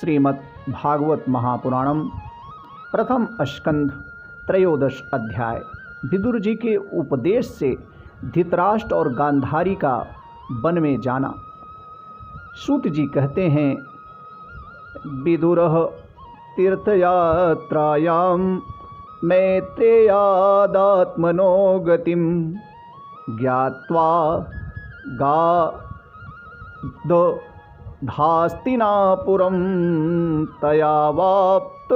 श्रीमद् भागवत महापुराणम प्रथम स्कंध त्रयोदश अध्याय। विदुर जी के उपदेश से धृतराष्ट्र और गांधारी का वन में जाना। सूत जी कहते हैं, विदुरः तीर्थयात्रायां मैत्रेयादात्मनो गतिं ज्ञात्वा धास्तिनापुरं तयावाप्त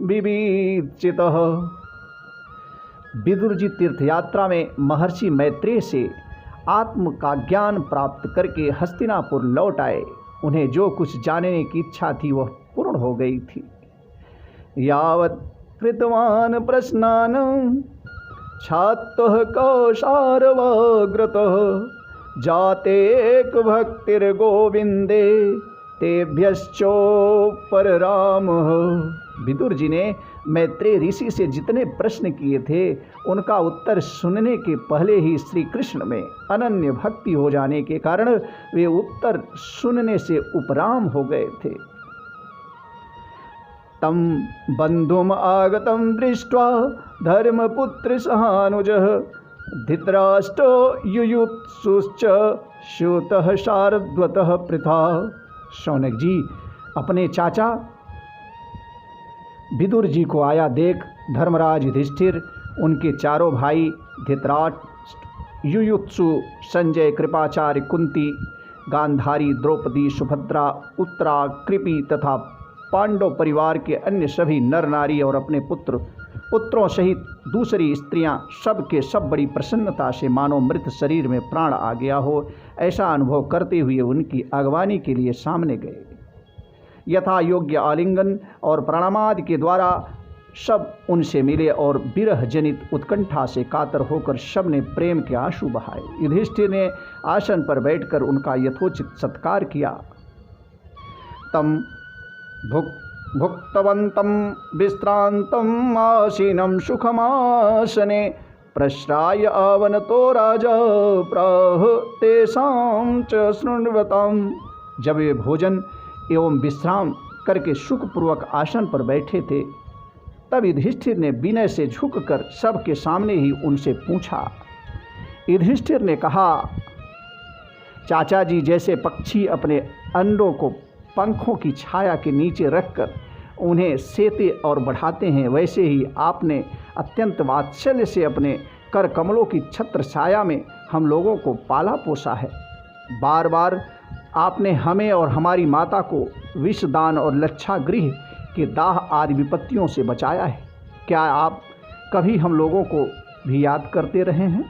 विविचितः। विदुर जी तीर्थयात्रा में महर्षि मैत्रेय से आत्म का ज्ञान प्राप्त करके हस्तिनापुर लौट आए। उन्हें जो कुछ जानने की इच्छा थी वह पूर्ण हो गई थी। यावत् कृतवान् प्रश्नान् छात्तः कौशारवग्रतः जातेक भक्तिर्गोविंदे तेभ्यश्चोपररामः। विदुर जी ने मैत्रेय ऋषि से जितने प्रश्न किए थे उनका उत्तर सुनने के पहले ही श्री कृष्ण में अनन्य भक्ति हो जाने के कारण वे उत्तर सुनने से उपराम हो गए थे। तम बंधुम आगतम दृष्ट्वा धर्मपुत्र सहानुजः धृतराष्ट्रो युयुत्सुश्च श्रुतः शारद्वतः पृथा। शौनक जी अपने चाचा विदुर जी को आया देख धर्मराज युधिष्ठिर, उनके चारों भाई धृतराष्ट्र, युयुत्सु, संजय, कृपाचार्य, कुंती, गांधारी, द्रौपदी, सुभद्रा, उत्तरा, कृपि तथा पांडव परिवार के अन्य सभी नर नारी और अपने पुत्रों सहित दूसरी स्त्रियां सब के सब बड़ी प्रसन्नता से मानो मृत शरीर में प्राण आ गया हो ऐसा अनुभव करते हुए उनकी अगवानी के लिए सामने गए। यथा योग्य आलिंगन और प्रणामादि के द्वारा सब उनसे मिले और विरह जनित उत्कंठा से कातर होकर सब ने प्रेम के आंसू बहाए। युधिष्ठिर ने आसन पर बैठकर उनका यथोचित सत्कार किया। तम भुक्तवन्तं विश्रांतं आसीनं सुखमासने प्रश्राय आवनतो राजा प्राह तेषां च शृण्वताम्। जब वे भोजन एवं विश्राम करके सुखपूर्वक आसन पर बैठे थे तब युधिष्ठिर ने विनय से झुककर सबके सामने ही उनसे पूछा। युधिष्ठिर ने कहा, चाचा जी जैसे पक्षी अपने अंडों को पंखों की छाया के नीचे रखकर उन्हें सेते और बढ़ाते हैं, वैसे ही आपने अत्यंत वात्सल्य से अपने कर कमलों की छत्र छाया में हम लोगों को पाला पोसा है। बार बार आपने हमें और हमारी माता को विषदान और लच्छागृह के दाह आदि विपत्तियों से बचाया है। क्या आप कभी हम लोगों को भी याद करते रहे हैं?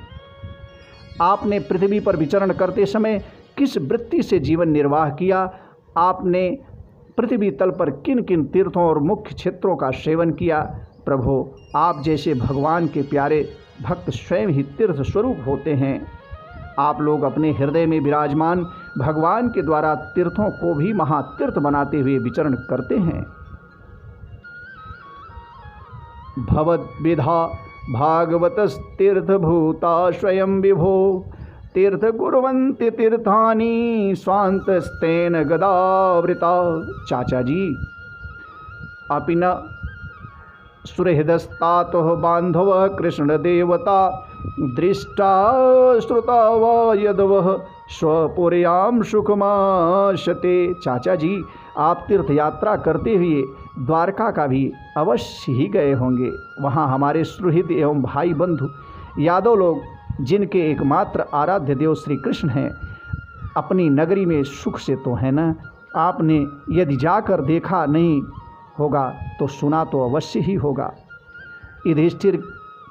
आपने पृथ्वी पर विचरण करते समय किस वृत्ति से जीवन निर्वाह किया? आपने पृथ्वी तल पर किन किन तीर्थों और मुख्य क्षेत्रों का सेवन किया? प्रभो, आप जैसे भगवान के प्यारे भक्त स्वयं ही तीर्थ स्वरूप होते हैं। आप लोग अपने हृदय में विराजमान भगवान के द्वारा तीर्थों को भी महातीर्थ बनाते हुए विचरण करते हैं। भवद्विधा भागवतस्तीर्थभूता स्वयं विभो तीर्थ कुर्वन्ति तीर्थानि स्वान्तस्तेन गदावृता। चाचा जी अपि न सुहृदस्तातः बान्धवः कृष्णदेवता दृष्टा श्रुता वा यदवः स्वपुर्यां सुखमाशते। चाचा जी आप तीर्थ यात्रा करते हुए द्वारका का भी अवश्य ही गए होंगे। वहाँ हमारे सुहृद एवं भाई बंधु यादव लोग जिनके एकमात्र आराध्य देव श्री कृष्ण हैं अपनी नगरी में सुख से तो है ना? आपने यदि जाकर देखा नहीं होगा तो सुना तो अवश्य ही होगा। युधिष्ठिर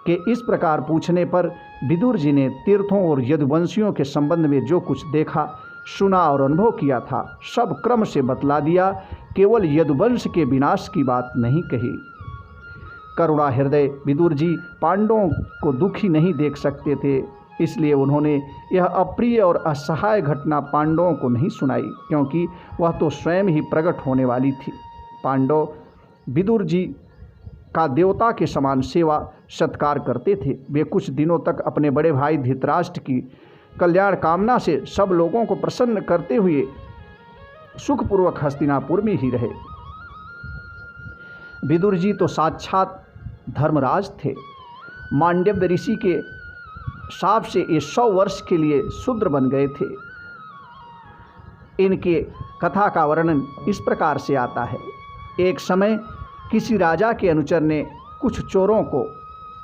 के इस प्रकार पूछने पर विदुर जी ने तीर्थों और यदुवंशियों के संबंध में जो कुछ देखा, सुना और अनुभव किया था सब क्रम से बतला दिया। केवल यदुवंश के विनाश की बात नहीं कही। करुणा हृदय विदुर जी पांडवों को दुखी नहीं देख सकते थे, इसलिए उन्होंने यह अप्रिय और असहाय घटना पांडवों को नहीं सुनाई, क्योंकि वह तो स्वयं ही प्रकट होने वाली थी। पांडव विदुर जी का देवता के समान सेवा सत्कार करते थे। वे कुछ दिनों तक अपने बड़े भाई धृतराष्ट्र की कल्याण कामना से सब लोगों को प्रसन्न करते हुए सुखपूर्वक हस्तिनापुर में ही रहे। विदुर जी तो साक्षात धर्मराज थे। मांडव्य ऋषि के शाप से ये 100 वर्ष के लिए शूद्र बन गए थे। इनके कथा का वर्णन इस प्रकार से आता है। एक समय किसी राजा के अनुचर ने कुछ चोरों को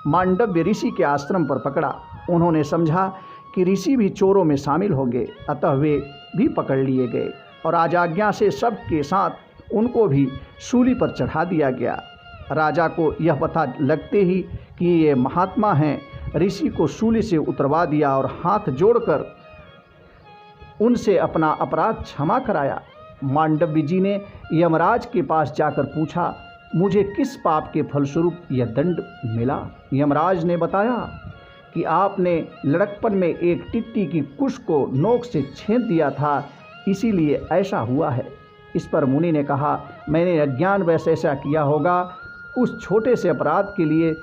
मांडव्य ऋषि के आश्रम पर पकड़ा। उन्होंने समझा कि ऋषि भी चोरों में शामिल होंगे, अतः वे भी पकड़ लिए गए और राजाज्ञा से सबके साथ उनको भी सूली पर चढ़ा दिया गया। राजा को यह पता लगते ही कि ये महात्मा हैं, ऋषि को सूली से उतरवा दिया और हाथ जोड़कर उनसे अपना अपराध क्षमा कराया। मांडव्य जी ने यमराज के पास जाकर पूछा, मुझे किस पाप के फलस्वरूप यह दंड मिला? यमराज ने बताया कि आपने लड़कपन में एक टिट्टी की कुश को नोक से छेद दिया था, इसीलिए ऐसा हुआ है। इस पर मुनि ने कहा, मैंने अज्ञानवश ऐसा किया होगा। उस छोटे से अपराध के लिए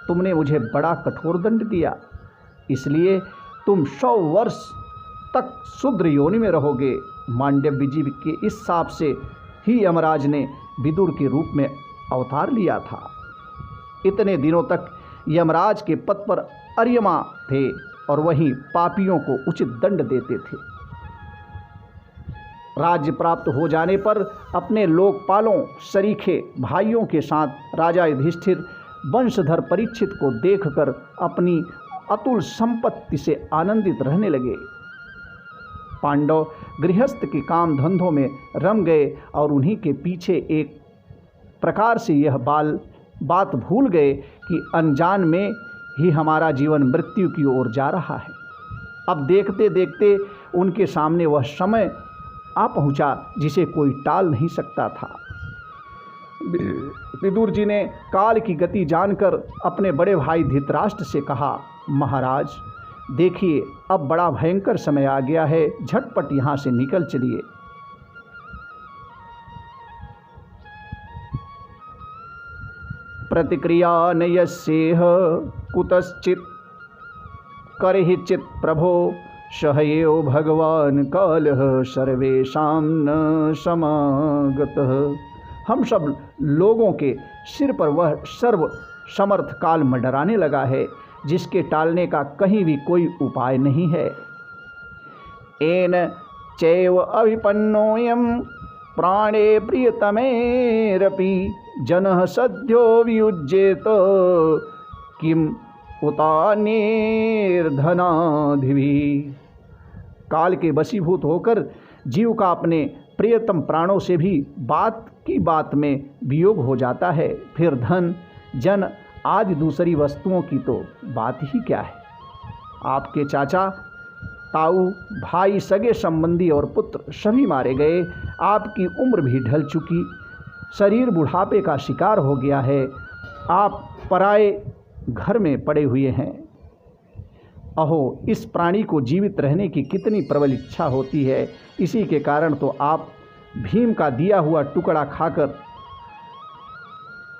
तुमने मुझे बड़ा कठोर दंड दिया, इसलिए तुम 100 वर्ष तक शूद्र योनि में रहोगे। मांडव्य जी के इस शाप से ही यमराज ने विदुर के रूप में अवतार लिया था। इतने दिनों तक यमराज के पद पर अर्यमा थे और वहीं पापियों को उचित दंड देते थे। राज्य प्राप्त हो जाने पर अपने लोकपालों सरीखे भाइयों के साथ राजा युधिष्ठिर वंशधर परीक्षित को देखकर अपनी अतुल संपत्ति से आनंदित रहने लगे। पांडव गृहस्थ के काम धंधों में रम गए और उन्हीं के पीछे एक प्रकार से यह बात भूल गए कि अनजान में ही हमारा जीवन मृत्यु की ओर जा रहा है। अब देखते देखते उनके सामने वह समय आ पहुंचा जिसे कोई टाल नहीं सकता था। विदुर जी ने काल की गति जानकर अपने बड़े भाई धृतराष्ट्र से कहा, महाराज देखिए, अब बड़ा भयंकर समय आ गया है, झटपट यहाँ से निकल चलिए। प्रतिक्रिया न यस्येह कुतश्चित् करहिचित् प्रभो सहयो भगवान कालः सर्वेषां न समागतः। हम सब लोगों के सिर पर वह सर्व समर्थ काल मंडराने लगा है, जिसके टालने का कहीं भी कोई उपाय नहीं है। एन चैव अभिपन्नोऽयं प्राणे प्रियतमेरपि जनः सद्यो वियुज्येत किम उतान्यैर्धनाधिभिः। काल के वशीभूत होकर जीव का अपने प्रियतम प्राणों से भी बात की बात में वियोग हो जाता है, फिर धन जन आदि दूसरी वस्तुओं की तो बात ही क्या है। आपके चाचा ताऊ भाई सगे संबंधी और पुत्र सभी मारे गए। आपकी उम्र भी ढल चुकी, शरीर बुढ़ापे का शिकार हो गया है। आप पराए घर में पड़े हुए हैं। अहो, इस प्राणी को जीवित रहने की कितनी प्रबल इच्छा होती है। इसी के कारण तो आप भीम का दिया हुआ टुकड़ा खाकर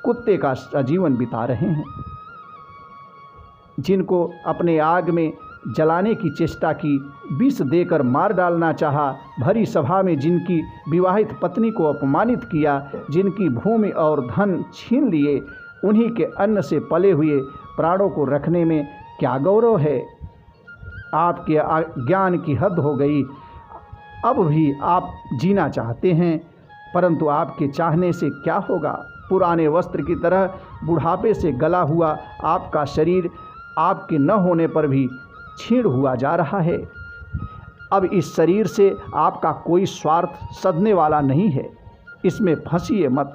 कुत्ते का जीवन बिता रहे हैं। जिनको अपने आग में जलाने की चेष्टा की, विष देकर मार डालना चाहा, भरी सभा में जिनकी विवाहित पत्नी को अपमानित किया, जिनकी भूमि और धन छीन लिए, उन्हीं के अन्न से पले हुए प्राणों को रखने में क्या गौरव है। आपके ज्ञान की हद हो गई। अब भी आप जीना चाहते हैं, परंतु आपके चाहने से क्या होगा। पुराने वस्त्र की तरह बुढ़ापे से गला हुआ आपका शरीर आपके न होने पर भी छीण हुआ जा रहा है। अब इस शरीर से आपका कोई स्वार्थ सधने वाला नहीं है। इसमें फंसिए मत।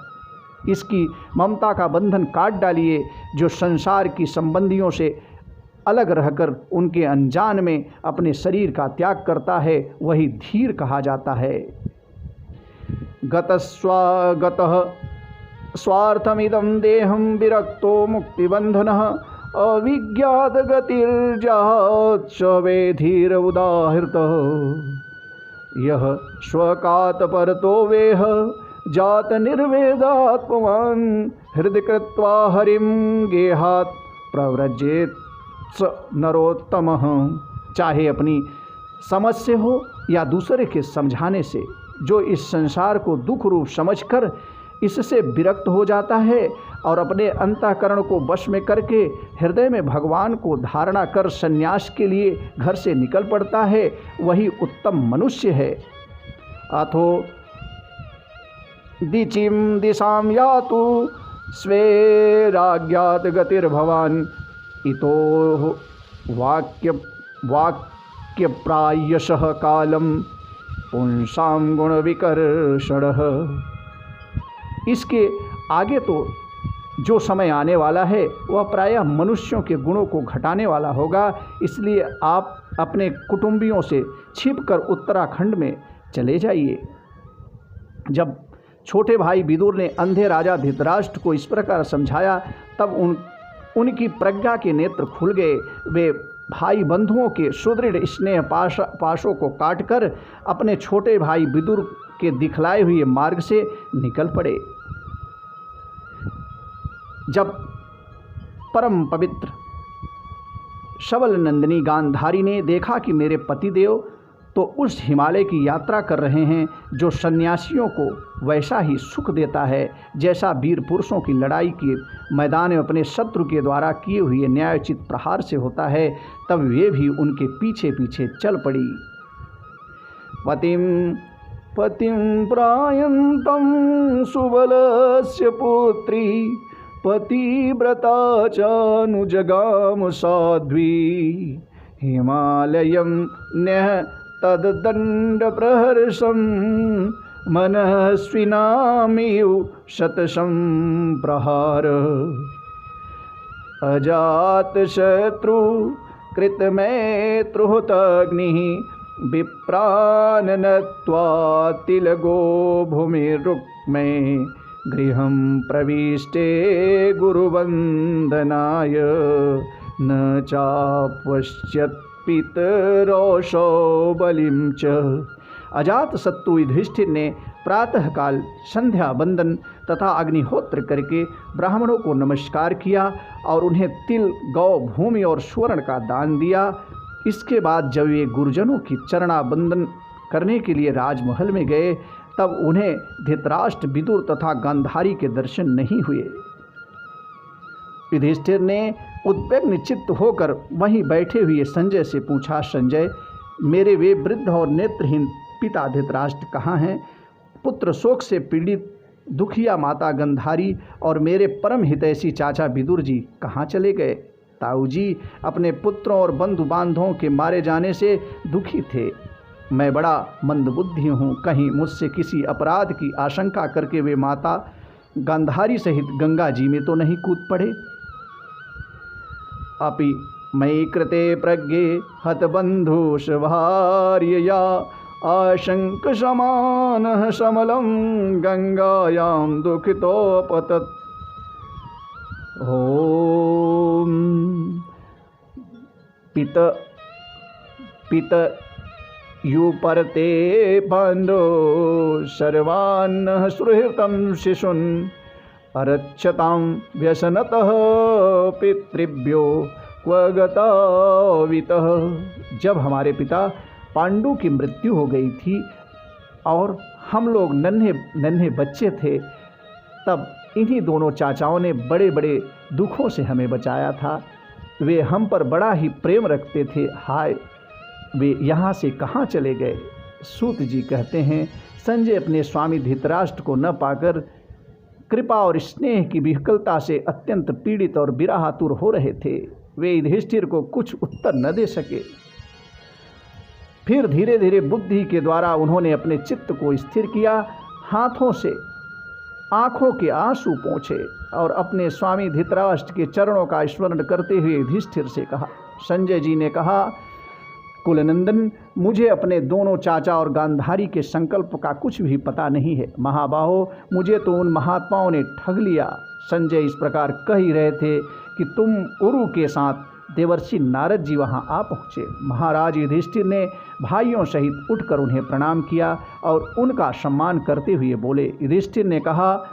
इसकी ममता का बंधन काट डालिए। जो संसार की संबंधियों से अलग रहकर उनके अनजान में अपने शरीर का त्याग करता है, वही धीर कहा जाता है। गतः स्वार्थमिदं देहं विरक्तो मुक्तिबंधनः अविज्ञात गतिर्जात शवेधीर उदाहृतः यह स्वकात परतो वेह जात निर्वेदात्मवान् हृदय कृत्वा हरिं गेहात् प्रव्रजेत नरोत्तमः। चाहे अपनी समझ से हो या दूसरे के समझाने से, जो इस संसार को दुख रूप समझकर इससे विरक्त हो जाता है और अपने अंतःकरण को वश में करके हृदय में भगवान को धारणा कर संन्यास के लिए घर से निकल पड़ता है, वही उत्तम मनुष्य है। अथो दिचिं दिशां यातु स्वेराज्ञात गतिर्भवान् इतो वाक्यप्रायशः कालं पुंसां गुणविकर्षणः। इसके आगे तो जो समय आने वाला है वह प्रायः मनुष्यों के गुणों को घटाने वाला होगा, इसलिए आप अपने कुटुंबियों से छिपकर उत्तराखंड में चले जाइए। जब छोटे भाई विदुर ने अंधे राजा धृतराष्ट्र को इस प्रकार समझाया तब उनकी प्रज्ञा के नेत्र खुल गए। वे भाई बंधुओं के सुदृढ़ स्नेह पाशों को काटकर अपने छोटे भाई विदुर के दिखलाए हुए मार्ग से निकल पड़े। जब परम पवित्र शबल नंदिनी गांधारी ने देखा कि मेरे पतिदेव तो उस हिमालय की यात्रा कर रहे हैं जो सन्यासियों को वैसा ही सुख देता है जैसा वीर पुरुषों की लड़ाई के मैदान में अपने शत्रु के द्वारा किए हुए न्यायोचित प्रहार से होता है, तब वे भी उनके पीछे पीछे चल पड़ी। पतिं प्रायन्तं सुबलस्य पुत्री पतिव्रता चानुजगाम साध्वी हिमालयं न्यः तद्दण्डप्रहर्षं मनस्विनामिव शतशं प्रहार अजातशत्रु कृतमैत्रुहुताग्निः विप्रान् नत्वा तिलगो भूमिरुक्मे गृहं प्रविष्टे गुरुवन्दनाय न चापश्यत् पितरोषो बलिं च। अजात शत्रु युधिष्ठिर ने प्रातःकाल संध्या वंदन तथा अग्निहोत्र करके ब्राह्मणों को नमस्कार किया और उन्हें तिल, गौ, भूमि और स्वर्ण का दान दिया। इसके बाद जब वे गुरुजनों की चरणाबंदन करने के लिए राजमहल में गए तब उन्हें धृतराष्ट्र, विदुर तथा गांधारी के दर्शन नहीं हुए। युधिष्ठिर ने उद्विग्न चित्त होकर वहीं बैठे हुए संजय से पूछा, संजय, मेरे वे वृद्ध और नेत्रहीन पिता धृतराष्ट्र कहाँ हैं? पुत्र शोक से पीड़ित दुखिया माता गांधारी और मेरे परम हितैषी चाचा विदुर जी कहाँ चले गए? ताऊ जी अपने पुत्रों और बंधु बांधवों के मारे जाने से दुखी थे। मैं बड़ा मंदबुद्धि हूँ, कहीं मुझसे किसी अपराध की आशंका करके वे माता गांधारी सहित गंगा जी में तो नहीं कूद पड़े। अपि मयि कृते प्रज्ञे हतबन्धुषभार्यया आशंकसमानः समलं गंगायां दुःखितोपतत्। ॐ पित युपरते बन्धो सर्वान् सुहृतं शिशून् अरक्षतां व्यसनतः पितृभ्यो क्व गतावितः। जब हमारे पिता पांडु की मृत्यु हो गई थी और हम लोग नन्हे बच्चे थे, तब इन्हीं दोनों चाचाओं ने बड़े बड़े दुखों से हमें बचाया था। वे हम पर बड़ा ही प्रेम रखते थे। हाय, वे यहाँ से कहाँ चले गए? सूत जी कहते हैं, संजय अपने स्वामी धृतराष्ट्र को न पाकर कृपा और स्नेह की विकलता से अत्यंत पीड़ित और विरहातुर हो रहे थे। वे युधिष्ठिर को कुछ उत्तर न दे सके। फिर धीरे धीरे बुद्धि के द्वारा उन्होंने अपने चित्त को स्थिर किया, हाथों से आंखों के आंसू पोंछे और अपने स्वामी धृतराष्ट्र के चरणों का स्मरण करते हुए युधिष्ठिर से कहा। संजय जी ने कहा, कुलनंदन, मुझे अपने दोनों चाचा और गांधारी के संकल्प का कुछ भी पता नहीं है। महाबाहो, मुझे तो उन महात्माओं ने ठग लिया। संजय इस प्रकार कह ही रहे थे कि तुम उरु के साथ देवर्षि नारद जी वहां आ पहुँचे। महाराज युधिष्ठिर ने भाइयों सहित उठकर उन्हें प्रणाम किया और उनका सम्मान करते हुए बोले। युधिष्ठिर ने कहा,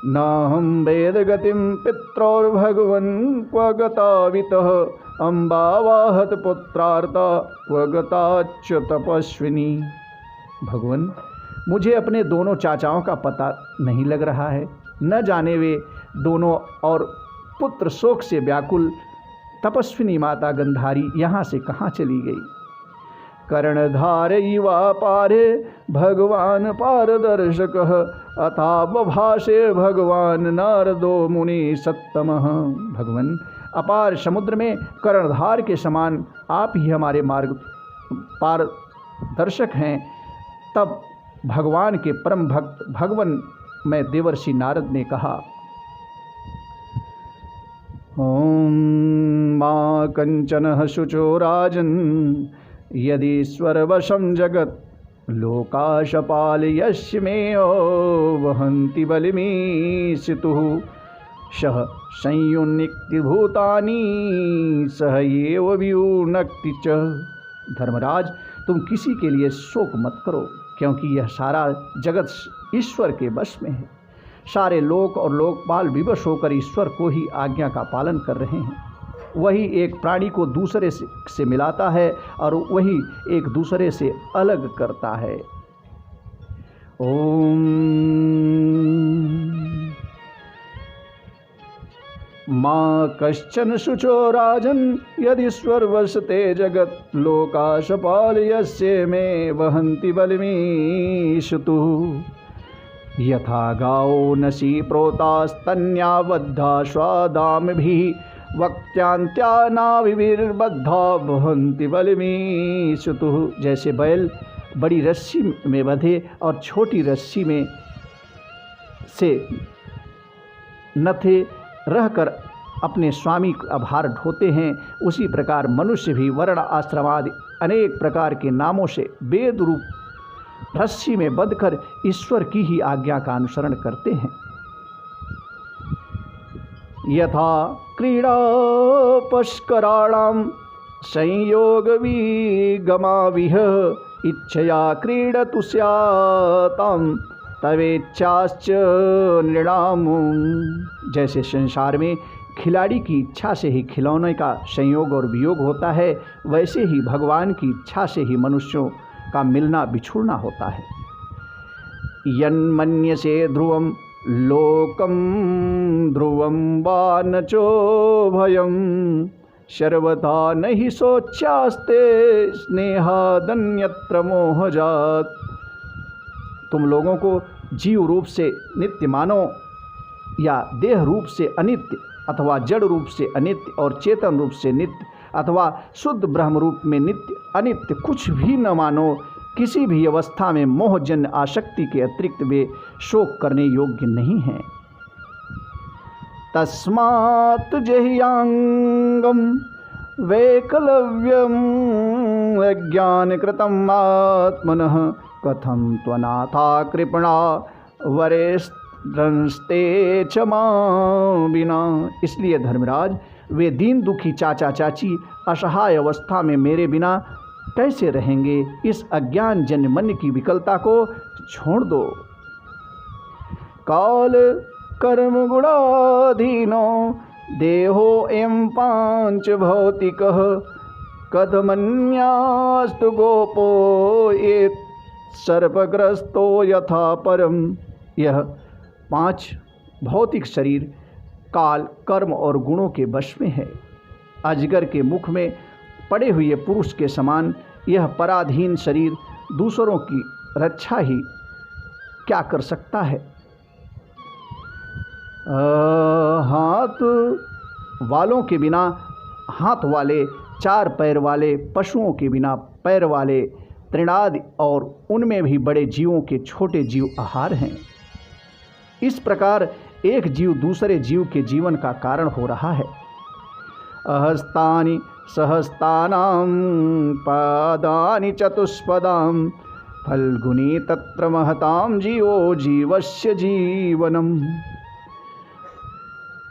न हम वेद गतिम पित्रोर्भगवन् क्व गतावितः अम्बावाहत पुत्रार्ता क्व गताच्च तपस्विनी। भगवान, मुझे अपने दोनों चाचाओं का पता नहीं लग रहा है। न जाने वे दोनों और पुत्र शोक से व्याकुल तपस्विनी माता गंधारी यहाँ से कहाँ चली गई। कर्णधारयिवा पारे भगवान पारदर्शक अथा बभाषे भगवान नारदो मुनि सत्तमः। भगवान, अपार समुद्र में कर्णधार के समान आप ही हमारे मार्ग पारदर्शक हैं। तब भगवान के परम भक्त भगवान में देवर्षि नारद ने कहा, ओम मा कंचन शुचो राजन यदीश्वरवशं जगत् लोकाशपाल यस्य मे वहन्ति बलिमीशितुः सह संयुनिक्ति भूतानि सह एव वियुनक्ति च। धर्मराज, तुम किसी के लिए शोक मत करो, क्योंकि यह सारा जगत ईश्वर के वश में है। सारे लोक और लोकपाल विवश होकर ईश्वर को ही आज्ञा का पालन कर रहे हैं। वही एक प्राणी को दूसरे से मिलाता है और वही एक दूसरे से अलग करता है। ओम मां कश्चन शुचो राजन यदीश्वर वसते जगत लोकाशपाल यस्य मे वहन्ति बलिमीशितुः यथा गावो नसी प्रोतास्तन्याबद्धा स्वादामभिः वक्त्यांत्यानाविर्बद्धा वहन्ति बलिमीशितुः। जैसे बैल बड़ी रस्सी में बंधे और छोटी रस्सी में से नथे रहकर अपने स्वामी का भार ढोते हैं, उसी प्रकार मनुष्य भी वर्ण आश्रम आदि अनेक प्रकार के नामों से वेद रूप रस्सी में बंधकर ईश्वर की ही आज्ञा का अनुसरण करते हैं। यथा क्रीड़ा पष्कराणां संयोग विगमाविह इच्छया क्रीडतु स्यातां तवेच्छाश्च नृणाम्। जैसे संसार में खिलाड़ी की इच्छा से ही खिलौने का संयोग और वियोग होता है, वैसे ही भगवान की इच्छा से ही मनुष्यों का मिलना बिछुड़ना होता है। यन्मन्यसे ध्रुवं लोकं ध्रुवं वा न चोभयं सर्वथा नहि शोच्यास्ते स्नेहादन्यत्र मोहजात। तुम लोगों को जीव रूप से नित्य मानो या देह रूप से अनित्य अथवा जड़ रूप से अनित्य और चेतन रूप से नित्य अथवा शुद्ध ब्रह्म रूप में नित्य अनित्य कुछ भी न मानो। किसी भी अवस्था में मोहजन्य आसक्ति के अतिरिक्त वे शोक करने योग्य नहीं हैं। तस्मात् जह्यांगम वैकलव्यम अज्ञानकृतम् आत्मनः कथं त्वनाथा कृपणा वरेस्ते च मां विना। इसलिए धर्मराज, वे दीन दुखी चाचा चाची असहाय अवस्था में मेरे बिना कैसे रहेंगे। इस अज्ञान जन्य मन की विकलता को छोड़ दो। काल कर्म गुणाधीनो देहो एवं पांच भौतिकः कथमन्यास्तु गोपो ये सर्पग्रस्तो यथा परम। यह 5 भौतिक शरीर काल, कर्म और गुणों के वश में है। अजगर के मुख में पड़े हुए पुरुष के समान यह पराधीन शरीर दूसरों की रक्षा ही क्या कर सकता है। हाथ वालों के बिना हाथ वाले, 4 पैर वाले पशुओं के बिना पैर वाले तृणादि और उनमें भी बड़े जीवों के छोटे जीव आहार हैं। इस प्रकार एक जीव दूसरे जीव के जीवन का कारण हो रहा है। अहस्तानि सहस्तानां पादानि चतुष्पदां फल्गुनी तत्र महतां जीवो जीवस्य जीवनम्।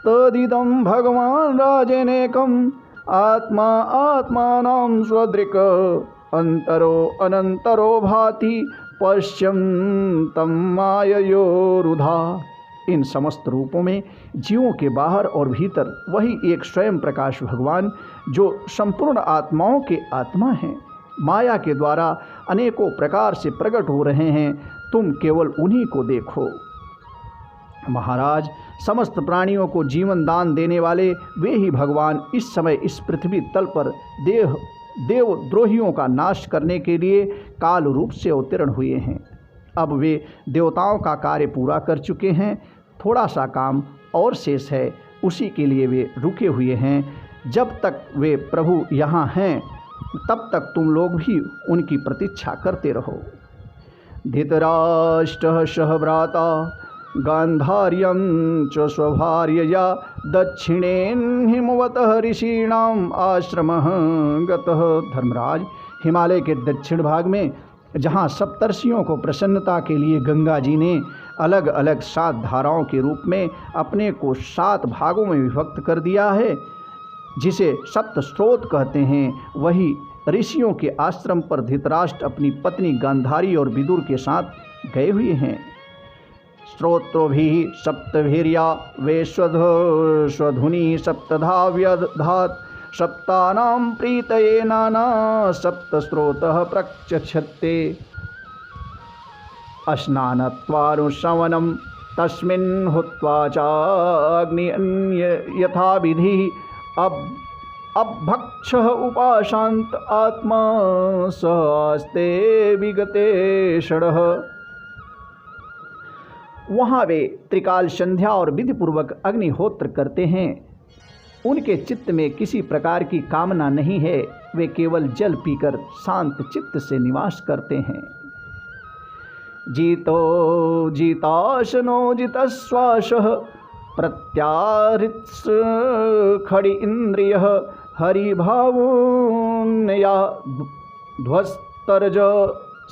तदिदं भगवान् राजेनेकम् आत्मा आत्मानां स्वदृक् अंतरो अनंतरो भाति पश्यं तम माययोरुधा। इन समस्त रूपों में जीवों के बाहर और भीतर वही एक स्वयं प्रकाश भगवान जो संपूर्ण आत्माओं के आत्मा हैं, माया के द्वारा अनेकों प्रकार से प्रकट हो रहे हैं, तुम केवल उन्हीं को देखो। महाराज, समस्त प्राणियों को जीवन दान देने वाले वे ही भगवान इस समय इस पृथ्वी तल पर देवद्रोहियों का नाश करने के लिए काल रूप से अवतीर्ण हुए हैं। अब वे देवताओं का कार्य पूरा कर चुके हैं, थोड़ा सा काम और शेष है, उसी के लिए वे रुके हुए हैं। जब तक वे प्रभु यहाँ हैं तब तक तुम लोग भी उनकी प्रतीक्षा करते रहो। धृतराष्ट्रः सहभ्राता गांधार्यं च स्वभार्यया दक्षिणेन हिमवतः ऋषीणाम आश्रमः गतः। धर्मराज, हिमालय के दक्षिण भाग में जहाँ सप्तर्षियों को प्रसन्नता के लिए गंगा जी ने अलग अलग 7 धाराओं के रूप में अपने को 7 भागों में विभक्त कर दिया है, जिसे सप्त स्रोत कहते हैं, वही ऋषियों के आश्रम पर धृतराष्ट्र अपनी पत्नी गांधारी और विदुर के साथ गए हुए हैं। स्रोत्रोभिः सप्तभिर्या वे स्वधुनी सप्तधा व्यधात् सप्तानां प्रीतये नाना सप्तस्रोतः प्रचक्षते। अस्नानत्वानुशवनं तस्मिन् हुत्वा चाग्नि यथाविधिः अभक्षः उपाशान्त आत्मा सहस्ते विगते षडः। वहाँ वे त्रिकाल संध्या और विधिपूर्वक अग्निहोत्र करते हैं। उनके चित्त में किसी प्रकार की कामना नहीं है, वे केवल जल पीकर शांत चित्त से निवास करते हैं। जीतो जीताशनो जितश्वासः प्रत्याहृत्स खड़ी इंद्रियः हरिभावोन्नया ध्वस्तरज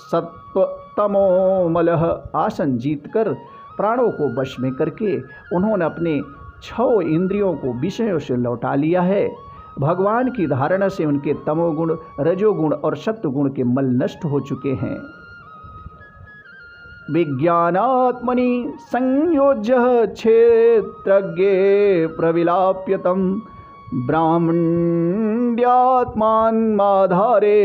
सत्वतमोमलः। आसन जीतकर प्राणों को वश में करके उन्होंने अपने 6 इंद्रियों को विषयों से लौटा लिया है। भगवान की धारणा से उनके तमोगुण, रजोगुण और सत्वगुण के मल नष्ट हो चुके हैं। विज्ञानात्मनि संयोज्य क्षेत्रज्ञे प्रविलाप्यतम ब्राह्मण्यात्मान्माधारे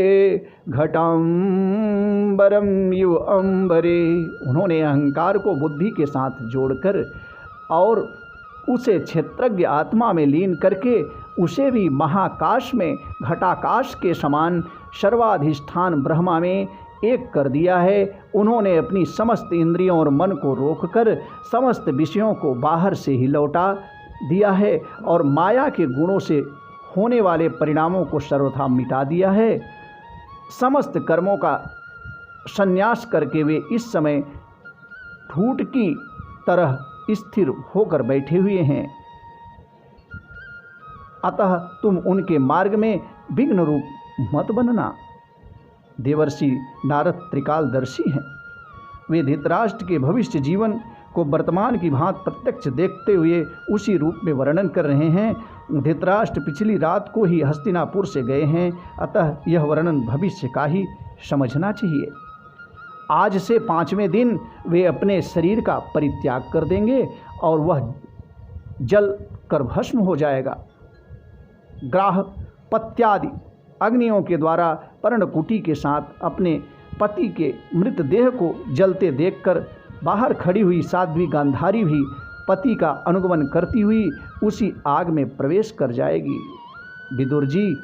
घटांबरम युव अंबरे। उन्होंने अहंकार को बुद्धि के साथ जोड़कर और उसे क्षेत्रज्ञ आत्मा में लीन करके उसे भी महाकाश में घटाकाश के समान सर्वाधिष्ठान ब्रह्मा में एक कर दिया है। उन्होंने अपनी समस्त इंद्रियों और मन को रोककर समस्त विषयों को बाहर से ही लौटा दिया है और माया के गुणों से होने वाले परिणामों को सर्वथा मिटा दिया है। समस्त कर्मों का संन्यास करके वे इस समय ठूठ की तरह स्थिर होकर बैठे हुए हैं। अतः तुम उनके मार्ग में विघ्न रूप मत बनना। देवर्षि नारद त्रिकालदर्शी हैं। वे धृतराष्ट्र के भविष्य जीवन को वर्तमान की भांति प्रत्यक्ष देखते हुए उसी रूप में वर्णन कर रहे हैं। धृतराष्ट्र पिछली रात को ही हस्तिनापुर से गए हैं, अतः यह वर्णन भविष्य का ही समझना चाहिए। आज से 5वें दिन वे अपने शरीर का परित्याग कर देंगे और वह जल कर भस्म हो जाएगा। ग्राह पत्यादि अग्नियों के द्वारा पर्णकुटी के साथ अपने पति के मृतदेह को जलते देखकर बाहर खड़ी हुई साध्वी गांधारी भी पति का अनुगमन करती हुई उसी आग में प्रवेश कर जाएगी। विदुर जी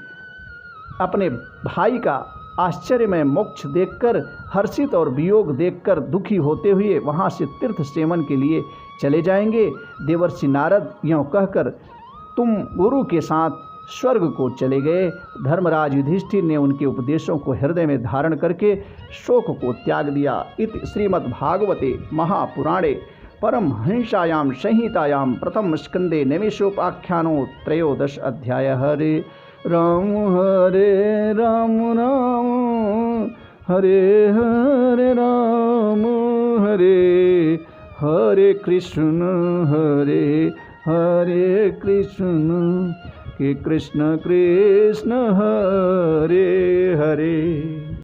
अपने भाई का आश्चर्यमय मोक्ष देखकर हर्षित और वियोग देखकर दुखी होते हुए वहाँ से तीर्थ सेवन के लिए चले जाएंगे। देवर्षि नारद यों कहकर तुम गुरु के साथ स्वर्ग को चले गए। धर्मराज युधिष्ठिर ने उनके उपदेशों को हृदय में धारण करके शोक को त्याग दिया। इति श्रीमद्भागवते महापुराणे परमहंसायां संहितायां प्रथम स्कंदे नैमिषोपाख्यानो 13 अध्याय। हरे राम राम हरे हरे राम हरे हरे कृष्ण हरे कृष्ण कृष्ण कृष्ण हरे हरे।